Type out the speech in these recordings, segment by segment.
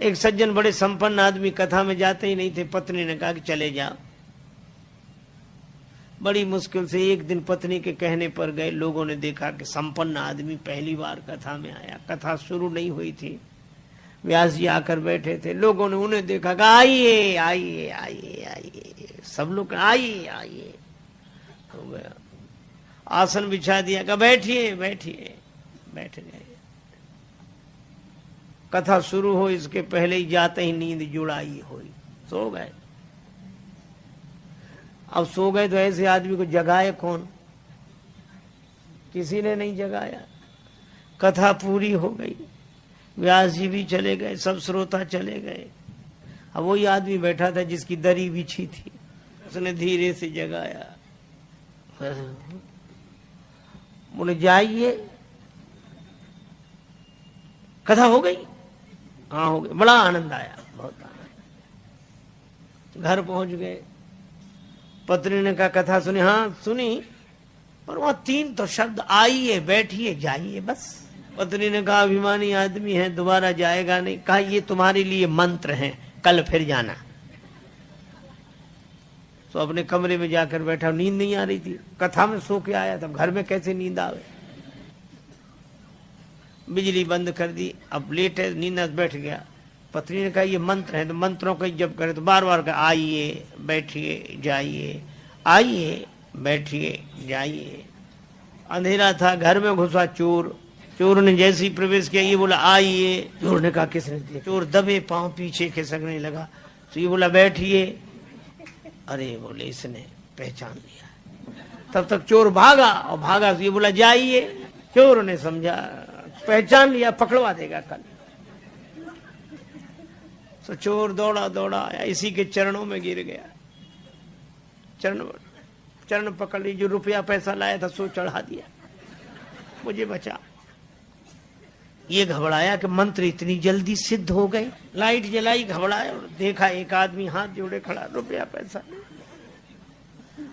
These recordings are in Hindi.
एक सज्जन बड़े संपन्न आदमी कथा में जाते ही नहीं थे। पत्नी ने कहा कि चले जाओ। बड़ी मुश्किल से एक दिन पत्नी के कहने पर गए। लोगों ने देखा कि संपन्न आदमी पहली बार कथा में आया। कथा शुरू नहीं हुई थी, व्यास जी आकर बैठे थे। लोगों ने उन्हें देखा कि आइए आइए आइए आइए, सब लोग आइए आइए। हो गया, आसन बिछा दिया, कहा बैठिए बैठिए, बैठ गए। कथा शुरू हो इसके पहले ही जाते ही नींद जुड़ाई हुई, सो गए। अब सो गए तो ऐसे आदमी को जगाए कौन? किसी ने नहीं जगाया। कथा पूरी हो गई, व्यास जी भी चले गए, सब श्रोता चले गए। अब वही आदमी बैठा था जिसकी दरी बिछी थी, उसने धीरे से जगाया। बोले जाइए, कथा हो गई? हाँ हो गई। बड़ा आनंद आया, बहुत आनंद। घर पहुंच गए। पत्नी ने कहा कथा सुनी? हाँ सुनी, पर वहां 3 तो शब्द, आइए बैठिए जाइए, बस। पत्नी ने कहा अभिमानी आदमी है, दोबारा जाएगा नहीं। कहा ये तुम्हारे लिए मंत्र हैं, कल फिर जाना। तो अपने कमरे में जाकर बैठा। नींद नहीं आ रही थी, कथा में सो के आया, तब घर में कैसे नींद आवे। बिजली बंद कर दी, अब लेट है, नींद बैठ गया। पत्नी ने कहा ये मंत्र है, तो मंत्रों का जब करे तो बार बार कहा आइए बैठिए जाइए, आइए बैठिए जाइए। अंधेरा था, घर में घुसा चोर। चोर ने जैसे ही प्रवेश किया, ये बोला आइए। चोर ने कहा किसने दिया? चोर दबे पांव पीछे खिसकने लगा। तो ये बोला बैठिए। अरे बोले इसने पहचान लिया। तब तक चोर भागा, और भागा तो ये बोला जाइए। चोर ने समझा पहचान लिया, पकड़वा देगा कल। तो चोर दौड़ा दौड़ा आया, इसी के चरणों में गिर गया। चरण पकड़ ली, जो रुपया पैसा लाया था सो चढ़ा दिया, मुझे बचा। ये घबराया कि मंत्र इतनी जल्दी सिद्ध हो गए। लाइट जलाई, घबराया और देखा एक आदमी हाथ जोड़े खड़ा, रुपया पैसा।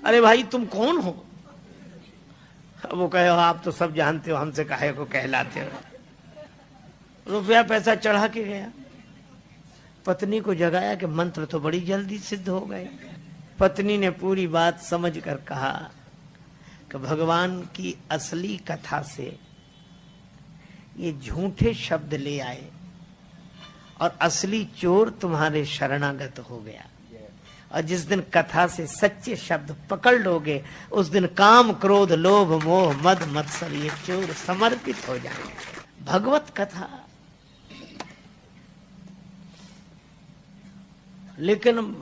अरे भाई तुम कौन हो? वो कहे आप तो सब जानते हो, हमसे काहे को कहलाते हो। रुपया पैसा चढ़ा के गया। पत्नी को जगाया कि मंत्र तो बड़ी जल्दी सिद्ध हो गए। पत्नी ने पूरी बात समझ कर कहा कि भगवान की असली कथा से ये झूठे शब्द ले आए और असली चोर तुम्हारे शरणागत हो गया। और जिस दिन कथा से सच्चे शब्द पकड़ लोगे, उस दिन काम क्रोध लोभ मोह मद मत्सर ये चोर समर्पित हो जाएंगे। भगवत कथा। लेकिन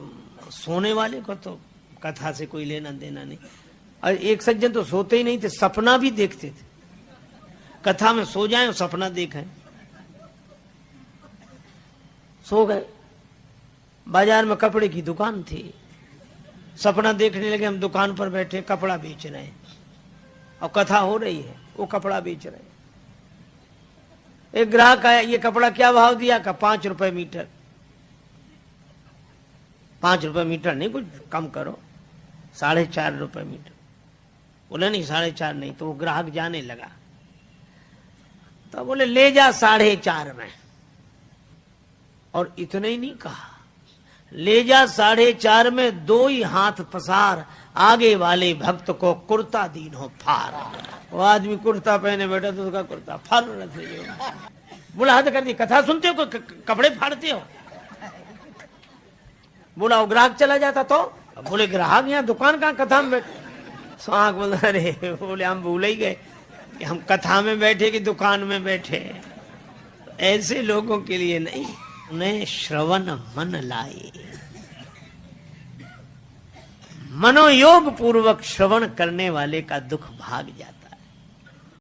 सोने वाले को तो कथा से कोई लेना देना नहीं। और एक सज्जन तो सोते ही नहीं थे, सपना भी देखते थे। कथा में सो जाएं और सपना देखें। सो गए। बाजार में कपड़े की दुकान थी, सपना देखने लगे हम दुकान पर बैठे कपड़ा बेच रहे हैं और कथा हो रही है, वो कपड़ा बेच रहे हैं। एक ग्राहक आया, ये कपड़ा क्या भाव दिया? का 5 रुपए मीटर। 5 रुपए मीटर नहीं, कुछ कम करो। 4.5 रुपए मीटर। बोले नहीं 4.5 नहीं। तो वो ग्राहक जाने लगा, तो बोले ले जा 4.5 में। और इतने ही नहीं कहा, ले जा 4.5 में 2 ही हाथ पसार, आगे वाले भक्त को कुर्ता दीन हो फार। वो आदमी कुर्ता पहने बैठा तो उसका कुर्ता फाड़ बोला हद कर दी। कथा सुनते हो कपड़े फाड़ते हो? बोला वो ग्राहक चला जाता तो? बोले ग्राहक यहाँ दुकान कहाँ, कथा में बैठे। स्वाग बोला अरे बोले हम भूल ही गए कि हम कथा में बैठे कि दुकान में बैठे। ऐसे लोगों के लिए नहीं, उन्हें श्रवण मन लाए। मनोयोग पूर्वक श्रवण करने वाले का दुख भाग जाता।